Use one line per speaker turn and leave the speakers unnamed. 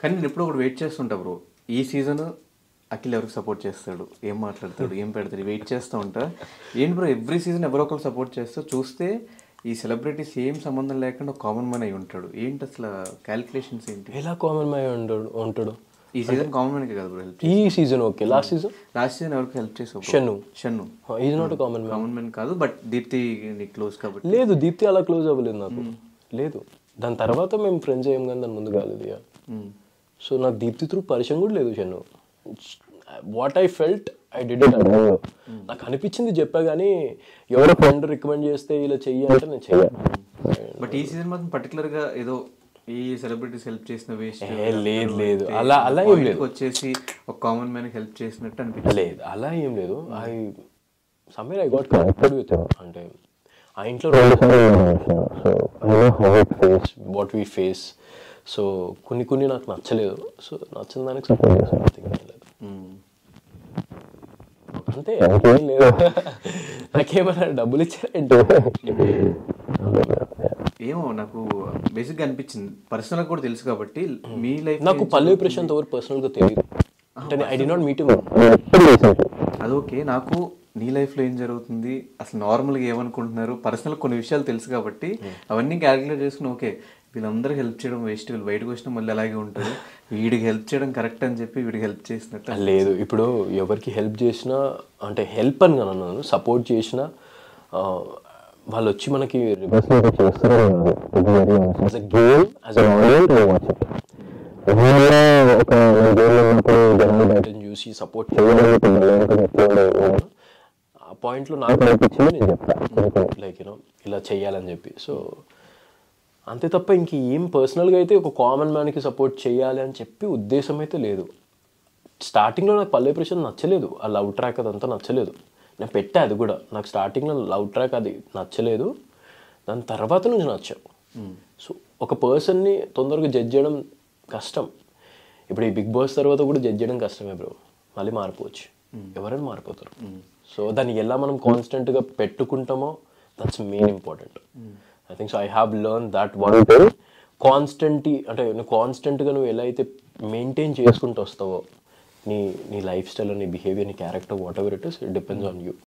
కానీ నేను ఎప్పుడో ఒకటి వెయిట్ చేస్తుంటా బ్రో. ఈ సీజన్ అఖిల్ ఎవరికి సపోర్ట్ చేస్తాడు, ఏం మాట్లాడతాడు, ఏం పెడతాడు, వెయిట్ చేస్తూ ఉంటా. ఏంటి బ్రో ఎవ్రీ సీజన్ ఎవరో ఒకరు సపోర్ట్ చేస్తూ చూస్తే ఈ సెలబ్రిటీస్ ఏం సంబంధం లేకుండా కామన్ మ్యాన్ అయి ఉంటాడు. ఏంటి అసలు క్యాలిక్యులేషన్స్ ఏంటి?
ఎలా కామన్ మ్యాన్ ఉంటాడు?
ఈ సీజన్ కామన్ మ్యాన్కే కదా బ్రో హెల్ప్.
ఈ సీజన్ ఓకే, లాస్ట్ సీజన్
ఎవరికి హెల్ప్ చేసావు? Shannu
is not common
man కాదు, బట్ దీప్తి క్లోజ్ కాబట్టి.
లేదు, దీప్తి అలా క్లోజ్ అవ్వలేదు నాకు. లేదు, దాని తర్వాత మేము ఫ్రెండ్స్ అయ్యాం కానీ దాని ముందు కాలేదు. సో నాకు దీప్తి త్రూ పరిచయం కూడా లేదు Shannu. What I felt I did it. నాకు అనిపించింది చెప్పా, కానీ ఎవరో ఫ్రెండ్ రికమెండ్ చేస్తే ఇలా చెయ్యాలంటే నేను చెయ్యాలి.
బట్ ఈ సీజన్ మాత్రం పర్టికులర్గా ఏదో ఈ సెలబ్రిటీస్ హెల్ప్ చేసిన వేస్ట్
లేదు అలా ఏం లేదు.
వచ్చేసి ఒక కామన్ మ్యాన్ హెల్ప్ చేసినట్టు అనిపించలేదు.
లేదు అలా ఏం లేదు. ఐ గాట్ కనెక్టెడ్ విత్ అంటే ఆ ఇంట్లో 2 సార్లు. So I know how it face, what we face. So కొన్ని నాకు నచ్చలేదు. సో నచ్చిన దానికి సపోర్ట్ చేశాను. అంతే, ఇంకేం లేదు. నాకేమన్నా డబ్బులు ఇచ్చారంటే
ఏమో నాకు బేసిక్గా అనిపించింది. పర్సనల్గా కూడా తెలుసు కాబట్టి మీ లైఫ్.
నాకు పల్లవి ప్రశాంత్ ఎవరు పర్సనల్గా తెలియదు. అంటే I did not meet him.
అది ఓకే. నాకు నీ లైఫ్లో ఏం జరుగుతుంది, అసలు నార్మల్గా ఏమనుకుంటున్నారు, పర్సనల్ కొన్ని విషయాలు తెలుసు కాబట్టి అవన్నీ క్యాలిక్యులేట్ చేసుకుని ఓకే వీళ్ళందరూ హెల్ప్ చేయడం వేస్ట్, వీళ్ళు బయటకు వచ్చినా మళ్ళీ అలాగే ఉంటుంది, వీడికి హెల్ప్ చేయడం కరెక్ట్ అని చెప్పి వీడికి హెల్ప్ చేసినట్టు.
లేదు, ఇప్పుడు ఎవరికి హెల్ప్ చేసినా అంటే హెల్ప్ అని కానీ అన్నాను, సపోర్ట్ చేసినా వాళ్ళు వచ్చి మనకి చూసి సపోర్ట్ ఆ పాయింట్లో నాకు అనిపించింది, నేను చెప్తాను లైక్ యూనో ఇలా చెయ్యాలని చెప్పి. సో అంతే తప్ప ఇంక ఏం పర్సనల్గా అయితే ఒక కామన్ మ్యాన్కి సపోర్ట్ చేయాలి అని చెప్పి ఉద్దేశం అయితే లేదు. స్టార్టింగ్లో నాకు పల్లవి ప్రశాంత్ నచ్చలేదు, ఆ లవ్ ట్రాక్ అదంతా నచ్చలేదు. నేను పెట్టా అది కూడా, నాకు స్టార్టింగ్లో లవ్ ట్రాక్ అది నచ్చలేదు, దాని తర్వాత నుంచి నచ్చావు. సో ఒక పర్సన్ని తొందరగా జడ్జ్ చేయడం కష్టం. ఇప్పుడు ఈ బిగ్ బాస్ తర్వాత కూడా జడ్జ్ చేయడం కష్టమే బ్రో. మళ్ళీ మారిపోవచ్చు, ఎవరైనా మారిపోతారు. సో దాన్ని ఎలా మనం కాన్స్టెంట్గా పెట్టుకుంటామో that's main important. I think so I have learn that one thing. అంటే నువ్వు కాన్స్టెంట్గా నువ్వు ఎలా అయితే మెయింటైన్ చేసుకుంటూ వస్తావో నీ లైఫ్ స్టైల్, నీ బిహేవియర్, నీ character, what ever it is, it depends on you.